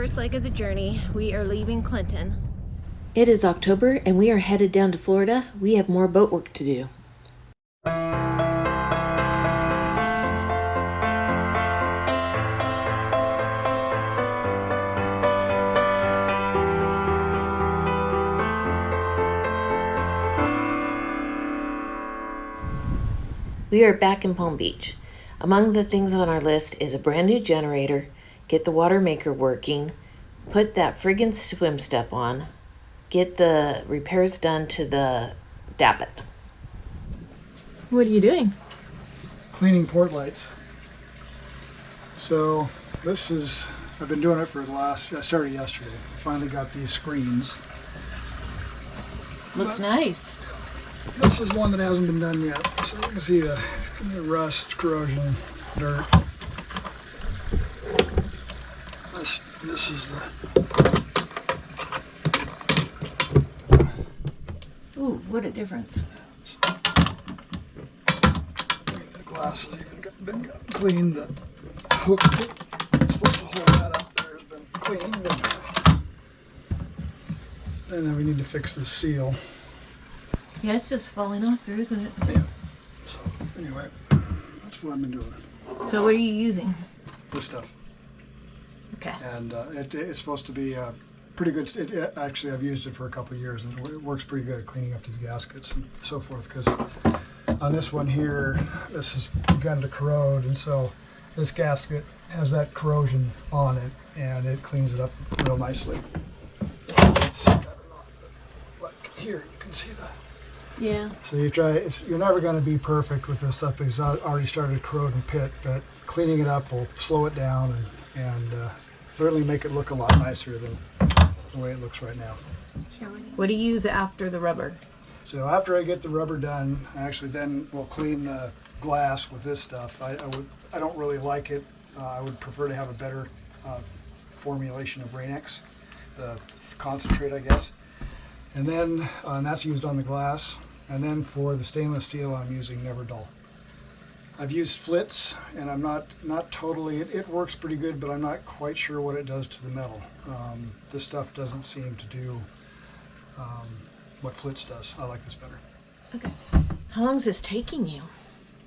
First leg of the journey, we are leaving Clinton. It is October and we are headed down to Florida. We have more boat work to do. We are back in Palm Beach. Among the things on our list is a brand new generator, get the water maker working, put that friggin' swim step on, get the repairs done to the Davit. What are you doing? Cleaning port lights. So this is, I've been doing it for I started yesterday. Finally got these screens. Looks nice. This is one that hasn't been done yet. So you can see the rust, corrosion, dirt. This is the... Ooh, what a difference. The glass has even been cleaned. The hook that's supposed to hold that up there has been cleaned. And then we need to fix the seal. Yeah, it's just falling off there, isn't it? Yeah. So anyway, that's what I've been doing. So what are you using? This stuff. Okay. And it's supposed to be pretty good. Actually, I've used it for a couple of years, and it works pretty good at cleaning up these gaskets and so forth. Because on this one here, this has begun to corrode, and so this gasket has that corrosion on it, and it cleans it up real nicely. See that or not? But like here, you can see that. Yeah. So you're never going to be perfect with this stuff because it's already started to corrode and pit, but cleaning it up will slow it down and certainly make it look a lot nicer than the way it looks right now. What do you use after the rubber? So after I get the rubber done, actually then we'll clean the glass with this stuff. I don't really like it. I would prefer to have a better formulation of Rain-X, the concentrate, I guess. And then and that's used on the glass. And then for the stainless steel, I'm using Never Dull. I've used Flitz, and I'm not totally. It works pretty good, but I'm not quite sure what it does to the metal. This stuff doesn't seem to do what Flitz does. I like this better. Okay. How long is this taking you?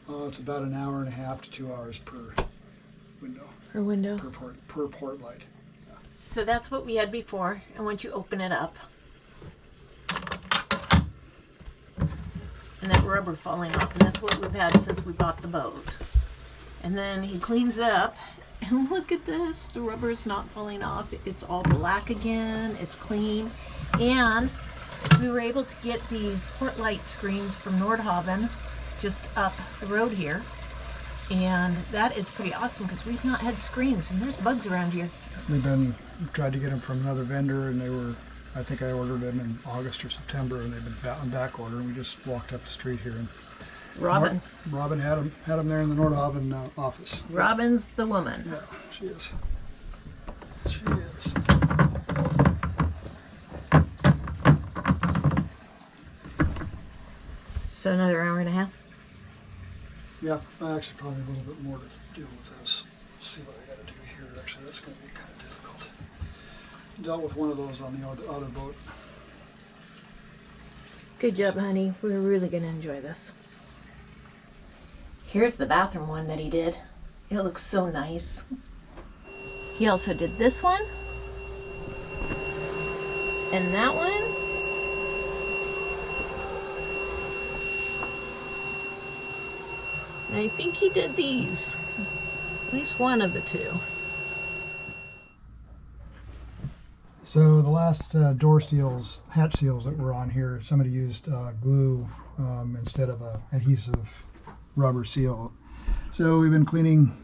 It's about an hour and a half to 2 hours per window. Per window? Per port light. Yeah. So that's what we had before, and once you open it up, and that rubber falling off, and that's what we've had since we bought the boat. And then he cleans it up, and look at this, the rubber is not falling off. It's all black again, it's clean. And we were able to get these port light screens from Nordhavn just up the road here, and that is pretty awesome because we've not had screens, and there's bugs around here. Tried to get them from another vendor, and they were, I think I ordered them in August or September, and they've been on back order, and we just walked up the street here. And Robin. Robin had them there in the Nordhavn office. Robin's the woman. Yeah, she is. She is. So another hour and a half? Yeah, actually probably a little bit more to deal with this. See what I got to do here. Actually, that's going to be kind of difficult. Dealt with one of those on the other boat. Good job, honey. We're really going to enjoy this. Here's the bathroom one that he did. It looks so nice. He also did this one. And that one. And I think he did these. At least one of the two. So the last door seals, hatch seals that were on here, somebody used glue instead of a adhesive rubber seal. So we've been cleaning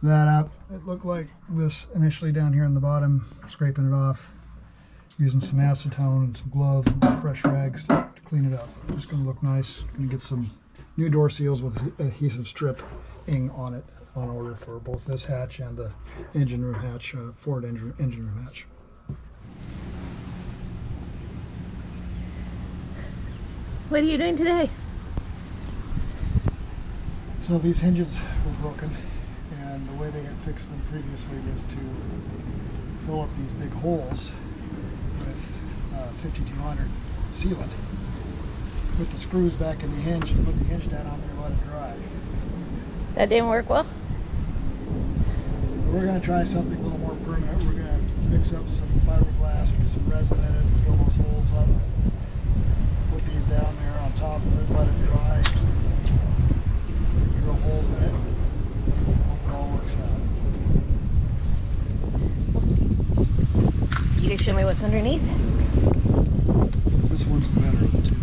that up. It looked like this initially down here on the bottom, scraping it off, using some acetone and some gloves and some fresh rags to clean it up. It's going to look nice. Going to get some new door seals with adhesive stripping on it on order for both this hatch and the engine room hatch, Ford engine room hatch. What are you doing today? So these hinges were broken, and the way they had fixed them previously was to fill up these big holes with 5200 sealant. Put the screws back in the hinge and put the hinge down on there and let it dry. That didn't work well? We're going to try something a little more permanent. We're going to mix up some fiberglass with some resin in it and fill those holes up. Put these down there on top of it, let it dry. Drill holes in it. Hope it all works out. You can show me what's underneath? This one's the better of the two.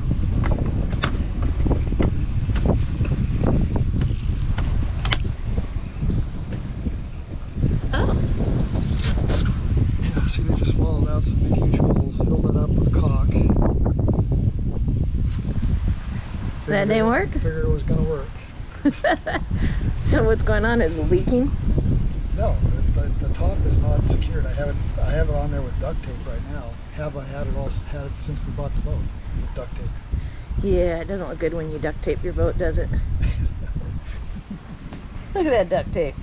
Oh. Yeah, see, they just swallowed out some big huge holes, filled it up with caulk. That didn't work? Figured it was going to work. So what's going on is leaking? No, the top is not secured. I have it on there with duct tape right now. Have I had it since we bought the boat with duct tape? Yeah, it doesn't look good when you duct tape your boat, does it? Look at that duct tape.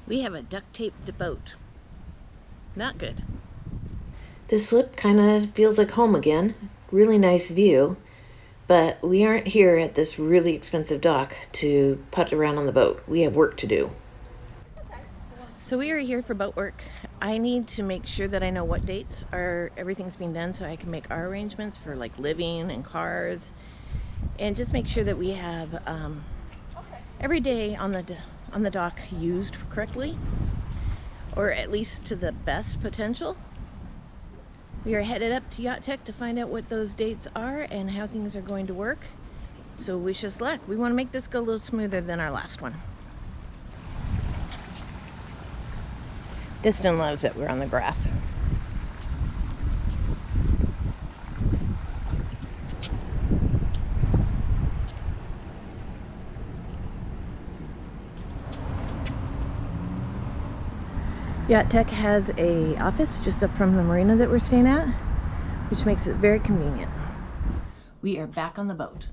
We have a duct taped boat. Not good. This slip kind of feels like home again. Really nice view. But we aren't here at this really expensive dock to putt around on the boat. We have work to do. So we are here for boat work. I need to make sure that I know what dates everything's being done so I can make our arrangements for like living and cars, and just make sure that we have every day on the dock used correctly, or at least to the best potential. We are headed up to Yacht Tech to find out what those dates are and how things are going to work. So wish us luck. We want to make this go a little smoother than our last one. Distin loves it. We're on the grass. Yacht Tech has a office just up from the marina that we're staying at, which makes it very convenient. We are back on the boat.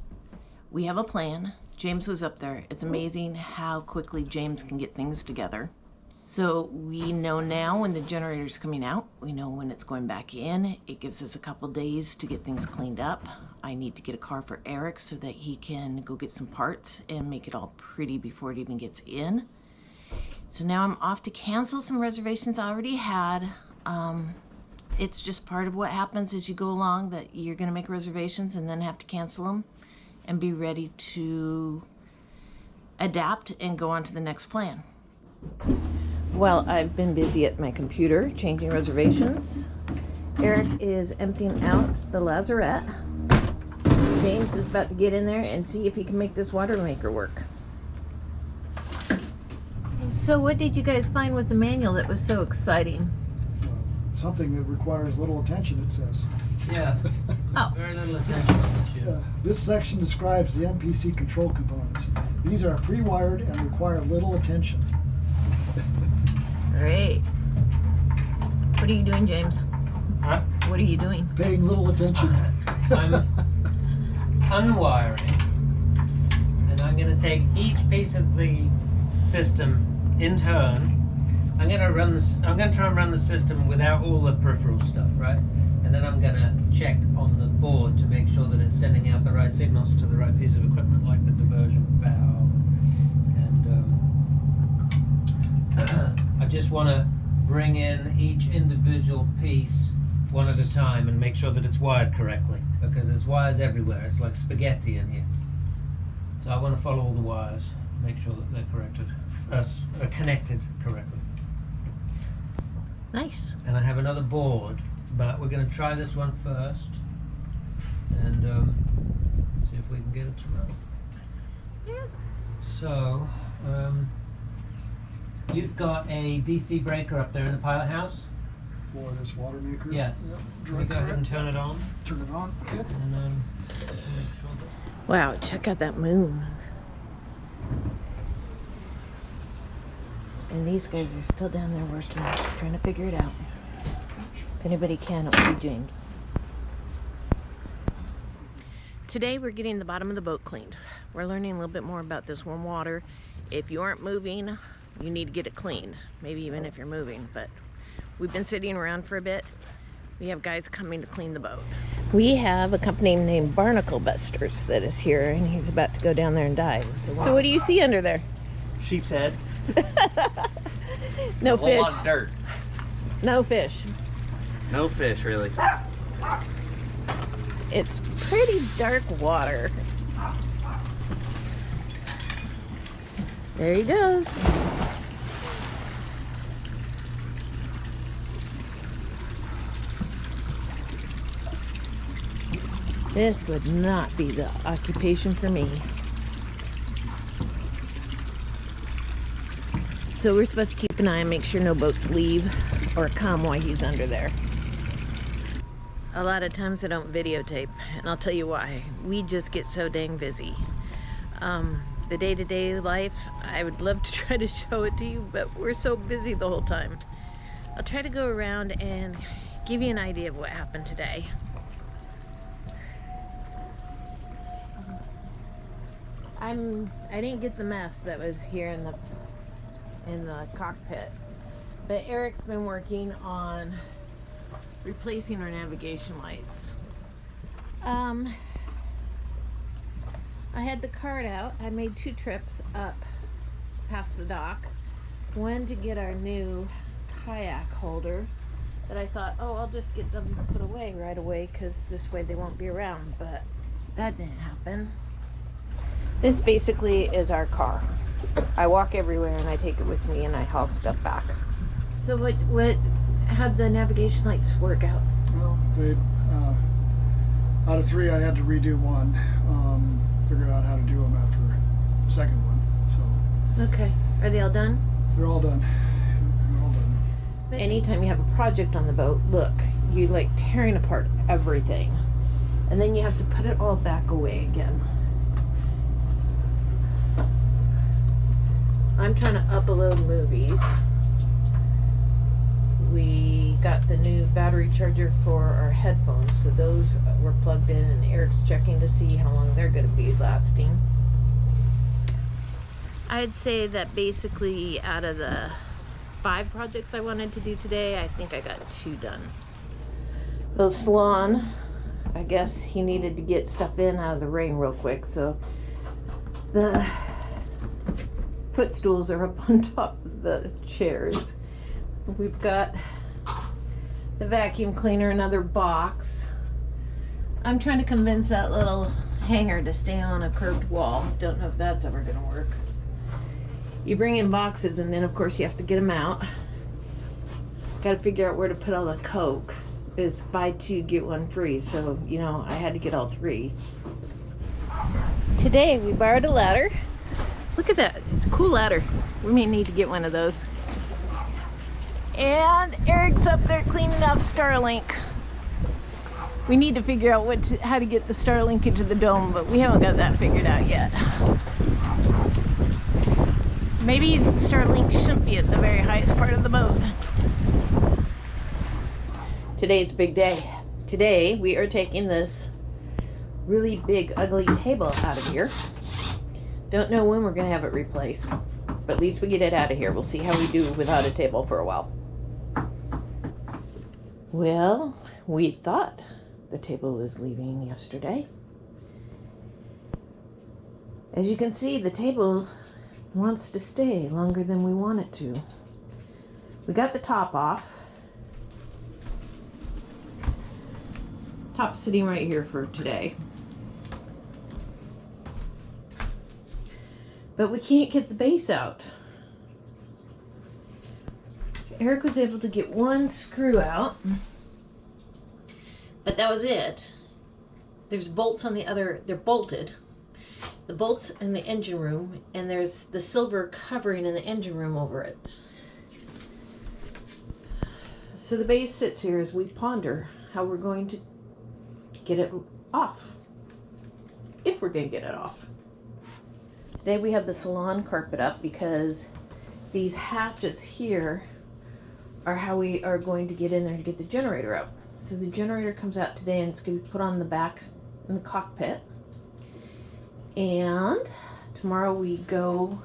We have a plan. James was up there. It's amazing how quickly James can get things together. So we know now when the generator's coming out. We know when it's going back in. It gives us a couple days to get things cleaned up. I need to get a car for Eric so that he can go get some parts and make it all pretty before it even gets in. So now I'm off to cancel some reservations I already had. It's just part of what happens as you go along, that you're gonna make reservations and then have to cancel them and be ready to adapt and go on to the next plan. Well, I've been busy at my computer changing reservations. Eric is emptying out the lazarette. James is about to get in there and see if he can make this water maker work. So what did you guys find with the manual that was so exciting? Something that requires little attention, it says. Yeah. Oh. Very little attention on this ship. This section describes the MPC control components. These are pre-wired and require little attention. Great. What are you doing, James? Huh? What are you doing? Paying little attention. I'm unwiring, and I'm going to take each piece of the system in turn. I'm going to try and run the system without all the peripheral stuff, right? And then I'm going to check on the board to make sure that it's sending out the right signals to the right piece of equipment, like the diversion valve. And I just want to bring in each individual piece one at a time and make sure that it's wired correctly, because there's wires everywhere. It's like spaghetti in here. So I want to follow all the wires, make sure that they're connected correctly. Nice. And I have another board, but we're going to try this one first and see if we can get it to run. Yes. So, you've got a DC breaker up there in the pilot house? For this water maker? Yes. Yep. Can we go ahead and turn it on? Turn it on. Yep. And make sure that... Wow, check out that moon. And these guys are still down there working, trying to figure it out. If anybody can, it will be James. Today we're getting the bottom of the boat cleaned. We're learning a little bit more about this warm water if you aren't moving, you need to get it cleaned. Maybe even if you're moving, but we've been sitting around for a bit. We have guys coming to clean the boat. We have a company named Barnacle Busters that is here, and he's about to go down there and dive. So what do you see under there? Sheep's head. No A whole fish. lot of dirt. No fish. No fish, really. It's pretty dark water. There he goes. This would not be the occupation for me. So we're supposed to keep an eye and make sure no boats leave or come while he's under there. A lot of times I don't videotape, and I'll tell you why. We just get so dang busy. The day-to-day life, I would love to try to show it to you, but we're so busy the whole time. I'll try to go around and give you an idea of what happened today. I didn't get the mess that was here in the cockpit, but Eric's been working on replacing our navigation lights. I had the cart out. I made 2 trips up past the dock. One to get our new kayak holder that I thought, oh, I'll just get them put away right away because this way they won't be around, but that didn't happen. This basically is our car. I walk everywhere and I take it with me and I haul stuff back. So how'd the navigation lights work out? Well, they out of 3, I had to redo one. Figured out how to do them after the second one. So Okay. Are they all done? they're all done. They're all done. Anytime you have a project on the boat, look, you like tearing apart everything. And then you have to put it all back away again. I'm trying to upload movies. We got the new battery charger for our headphones, so those were plugged in, and Eric's checking to see how long they're going to be lasting. I'd say that basically out of the 5 projects I wanted to do today, I think I got 2 done. The salon, I guess he needed to get stuff in out of the rain real quick, so the footstools are up on top of the chairs. We've got the vacuum cleaner, another box. I'm trying to convince that little hanger to stay on a curved wall. Don't know if that's ever gonna work. You bring in boxes and then of course you have to get them out. Got to figure out where to put all the Coke. It's buy 2 get 1 free, so you know I had to get all 3. Today we borrowed a ladder. Look at that, it's a cool ladder. We may need to get one of those. And Eric's up there cleaning up Starlink. We need to figure out how to get the Starlink into the dome, but we haven't got that figured out yet. Maybe Starlink shouldn't be at the very highest part of the boat. Today's a big day. Today we are taking this really big ugly table out of here. Don't know when we're gonna have it replaced, but at least we get it out of here. We'll see how we do without a table for a while. Well, we thought the table was leaving yesterday. As you can see, the table wants to stay longer than we want it to. We got the top off. Top's sitting right here for today. But we can't get the base out. Eric was able to get 1 screw out, but that was it. There's bolts on the other, they're bolted. The bolts in the engine room, and there's the silver covering in the engine room over it. So the base sits here as we ponder how we're going to get it off. If we're going to get it off. Today we have the salon carpet up because these hatches here are how we are going to get in there to get the generator out. So the generator comes out today and it's going to be put on the back in the cockpit. And tomorrow we go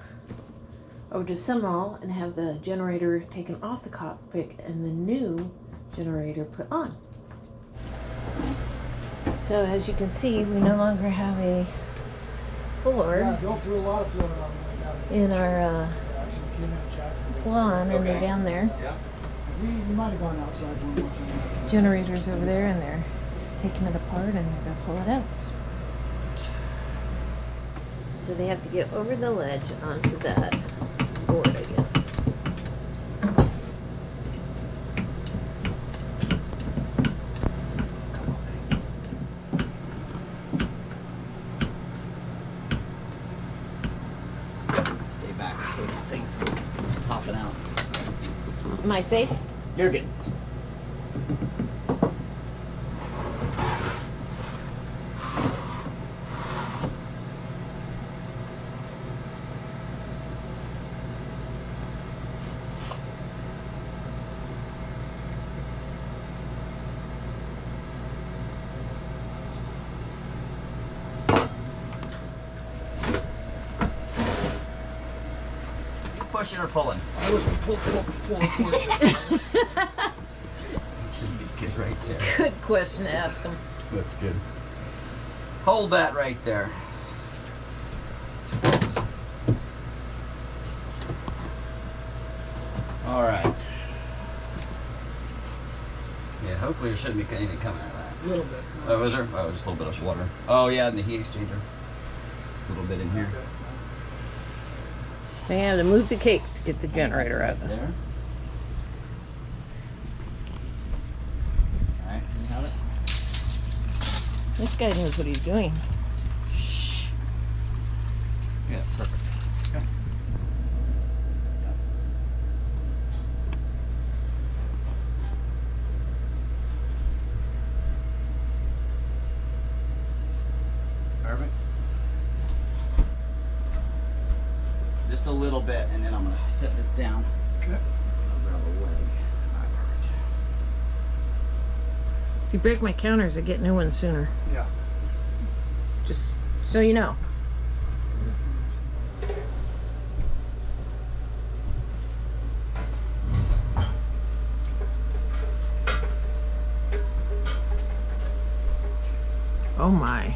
over to Simrall and have the generator taken off the cockpit and the new generator put on. So as you can see, we no longer have a floor Yeah, Bill threw a lot of fluid on the way down. in our Actually, we came in at Jacksonville. salon, and they're down there. Yeah. We might have gone outside one more time. Generators over there, and they're taking it apart and they're gonna pull it out. So they have to get over the ledge onto that board, I guess. Stay back. It's supposed to sink, so it's popping out. Am I safe? You're good. Pushing or pulling? I was pulling towards you. Should be good right there. Good question to ask them. That's good. Hold that right there. All right. Yeah, hopefully there shouldn't be anything coming out of that. A little bit. Oh, is there? Oh, just a little bit of water. Oh, yeah, and the heat exchanger. A little bit in here. Okay. They have to move the cake to get the generator out. Right there. All right, you have it? This guy knows what he's doing. Yeah, perfect. Okay. Perfect. Just a little bit, and then I'm gonna set this down. Okay. I'll grab a leg. All right, perfect. If you break my counters, I get new ones sooner. Yeah. Just so you know. Oh my.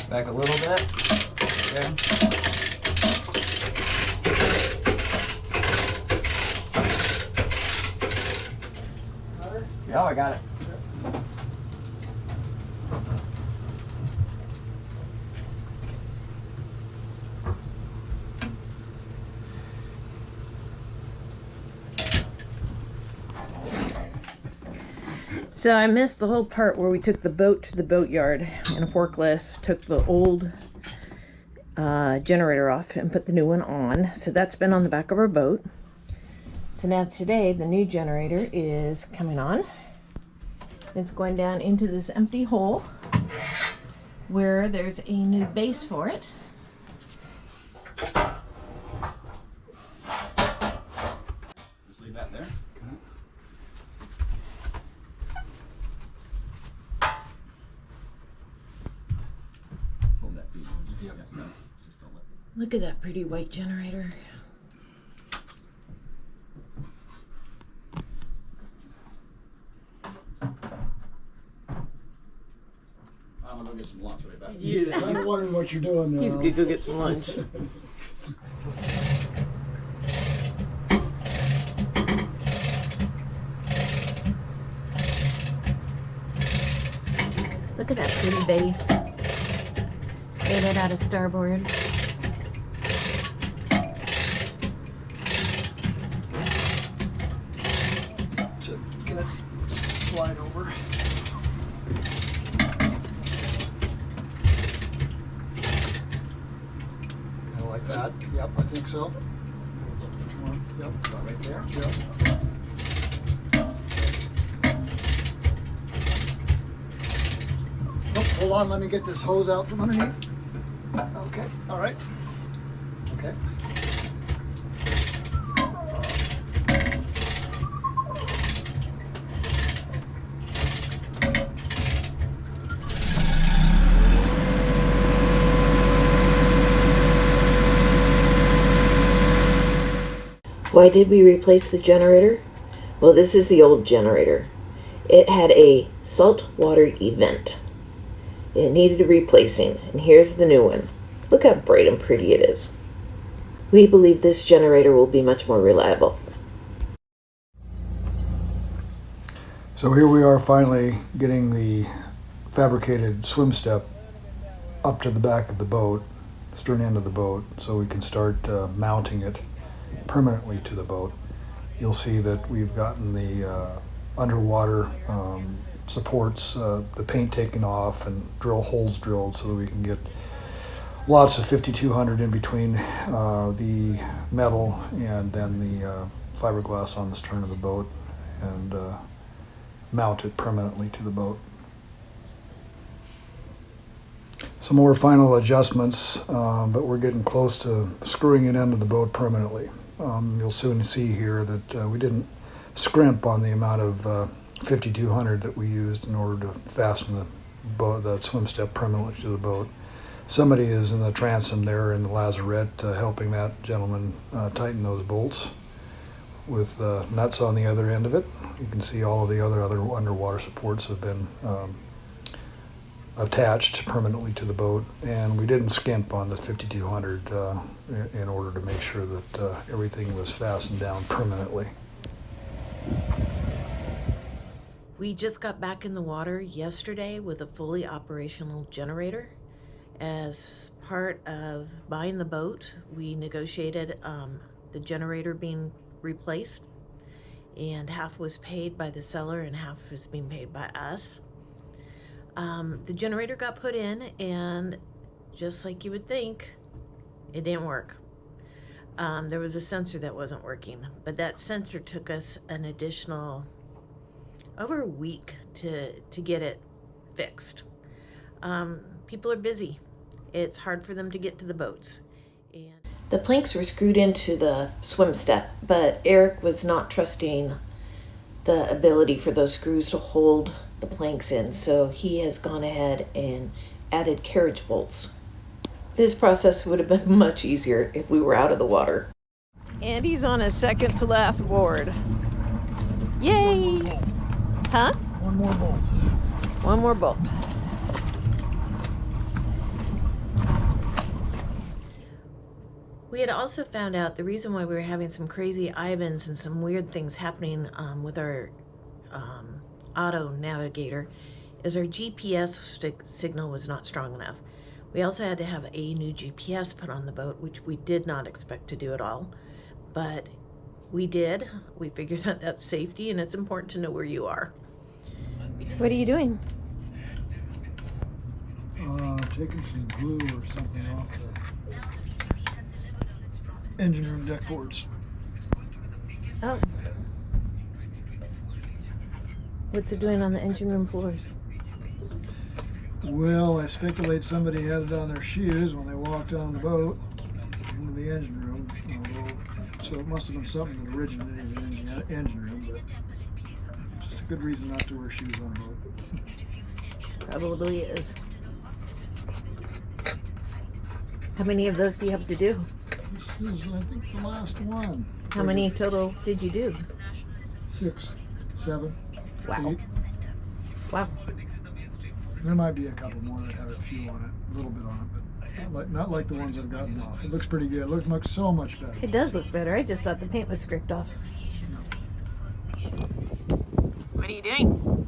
Back a little bit. Okay. Yeah, I got it. So I missed the whole part where we took the boat to the boatyard in a forklift, took the old generator off and put the new one on. So that's been on the back of our boat. So now today the new generator is coming on. It's going down into this empty hole where there's a new base for it. Just leave that there. Hold that bead. Yeah. No, just don't let it. Look at that pretty white generator. I'm gonna go get some lunch right back. I'm kind of wondering what you're doing there. He's gonna go get some lunch. Look at that pretty base. Made it out of starboard. To get it slide over. Kind of like that. Yep, I think so. Yep. Right there. Yep. Oh, hold on, let me get this hose out from underneath. Okay, all right. Okay. Why did we replace the generator? Well, this is the old generator. It had a saltwater event. It needed replacing, and here's the new one. Look how bright and pretty it is. We believe this generator will be much more reliable. So here we are finally getting the fabricated swim step up to the back of the boat, stern end of the boat, so we can start mounting it permanently to the boat. You'll see that we've gotten the underwater supports, the paint taken off and drill holes drilled so that we can get lots of 5200 in between the metal and then the fiberglass on the stern of the boat, and mount it permanently to the boat. Some more final adjustments, but we're getting close to screwing it into the boat permanently. You'll soon see here that we didn't scrimp on the amount of 5200 that we used in order to fasten the swim step permanently to the boat. Somebody is in the transom there in the lazarette helping that gentleman tighten those bolts with nuts on the other end of it. You can see all of the other underwater supports have been attached permanently to the boat, and we didn't skimp on the 5200 in order to make sure that everything was fastened down permanently. We just got back in the water yesterday with a fully operational generator. As part of buying the boat, we negotiated the generator being replaced, and half was paid by the seller and half was being paid by us. The generator got put in, and just like you would think, it didn't work. There was a sensor that wasn't working, but that sensor took us an additional over a week to get it fixed. People are busy. It's hard for them to get to the boats. And the planks were screwed into the swim step, but Eric was not trusting the ability for those screws to hold the planks in, so he has gone ahead and added carriage bolts. This process would have been much easier if we were out of the water. Andy's on a second to last board. Yay! Huh? One more bolt. One more bolt. We had also found out the reason why we were having some crazy Ivans and some weird things happening with our auto navigator is our GPS signal was not strong enough. We also had to have a new GPS put on the boat, which we did not expect to do at all, but we did. We figured that that's safety, and it's important to know where you are. What are you doing? Taking some glue or something off the engine room deck boards. Oh. What's it doing on the engine room floors? Well, I speculate somebody had it on their shoes when they walked on the boat into the engine room. So it must have been something that originated in the engine room, but just a good reason not to wear shoes on a boat. Probably is. How many of those do you have to do? This is, I think, the last one. How many total did you do? 6, 7, Wow. 8. Wow. There might be a couple more that have a few on it, a little bit on it, but not like the ones I've gotten off. It looks pretty good. It looks so much better. It does look better. I just thought the paint was scraped off. What are you doing?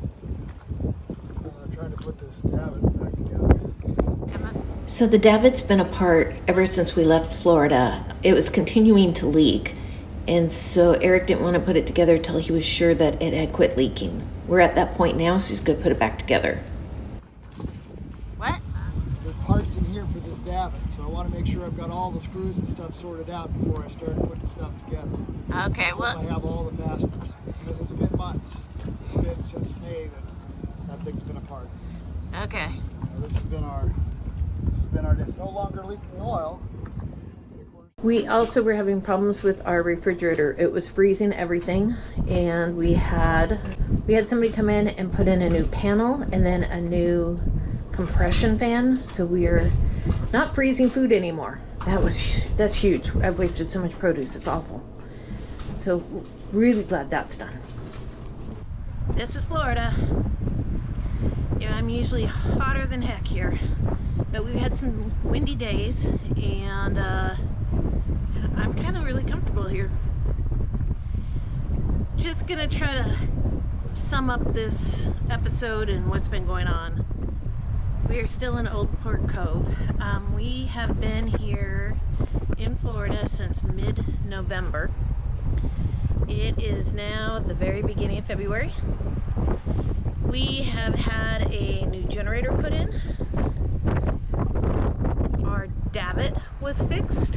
Trying to put this Davit back together. So the Davit's been apart ever since we left Florida. It was continuing to leak, and so Eric didn't want to put it together till he was sure that it had quit leaking. We're at that point now, so he's going to put it back together. What? There's parts in here for this Davit, so I want to make sure I've got all the screws and stuff sorted out before I start putting stuff together. Okay, I have all the fasteners, because it's been months. It's been since May that thing's been apart. Okay. This has been our, it's no longer leaking oil. We also were having problems with our refrigerator. It was freezing everything, and we had somebody come in and put in a new panel and then a new compression fan, so we're not freezing food anymore. That's huge. I've wasted so much produce. It's awful. So really glad that's done. This is Florida. Yeah, I'm usually hotter than heck here, but we've had some windy days, and I'm kind of really comfortable here. Just gonna try to sum up this episode and what's been going on. We are still in Old Port Cove. We have been here in Florida since mid-November. It is now the very beginning of February. We have had a new generator put in. Our Davit was fixed.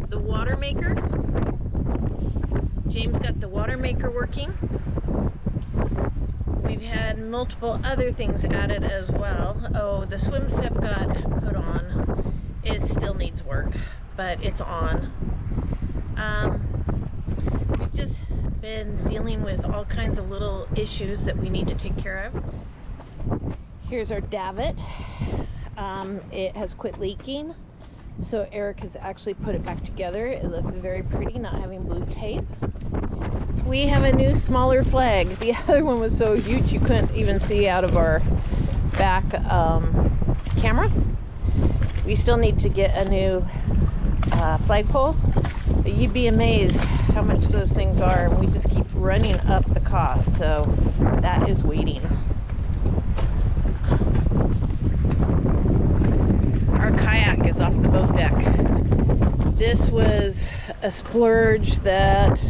The water maker. James got the water maker working. We've had multiple other things added as well. Oh, the swim step got put on. It still needs work, but it's on. We've just been dealing with all kinds of little issues that we need to take care of. Here's our Davit. It has quit leaking, so Eric has actually put it back together. It looks very pretty, not having blue tape. We have a new smaller flag. The other one was so huge you couldn't even see out of our back camera. We still need to get a new flagpole, but you'd be amazed how much those things are, and we just keep running up the cost, so that is waiting. Our kayak is off the boat deck. This was a splurge that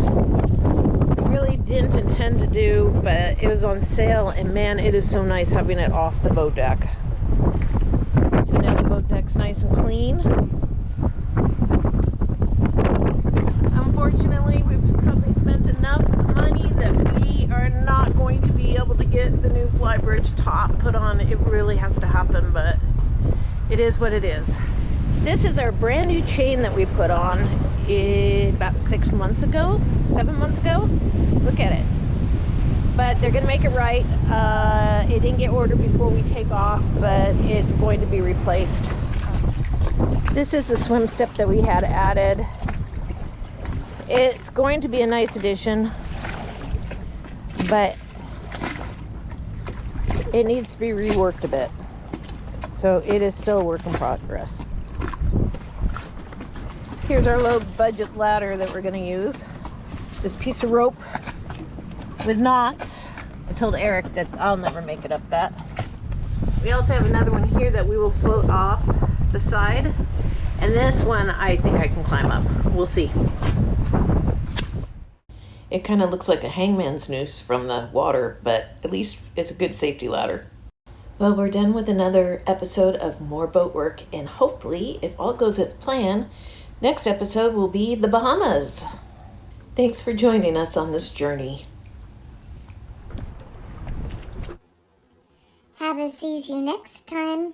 we really didn't intend to do, but it was on sale, and man, it is so nice having it off the boat deck. So now the boat deck's nice and clean. Unfortunately, we've probably spent enough money that we are not going to be able to get the new flybridge top put on. It really has to happen, but it is what it is. This is our brand new chain that we put on about 7 months ago. Look at it. But they're gonna make it right. It didn't get ordered before we take off, but it's going to be replaced. This is the swim step that we had added. It's going to be a nice addition, but it needs to be reworked a bit. So it is still a work in progress. Here's our low budget ladder that we're going to use. This piece of rope with knots. I told Eric that I'll never make it up that. We also have another one here that we will float off the side. And this one I think I can climb up. We'll see. It kind of looks like a hangman's noose from the water, but at least it's a good safety ladder. Well, we're done with another episode of More Boat Work, and hopefully, if all goes as planned, next episode will be the Bahamas. Thanks for joining us on this journey. Havaseas you next time.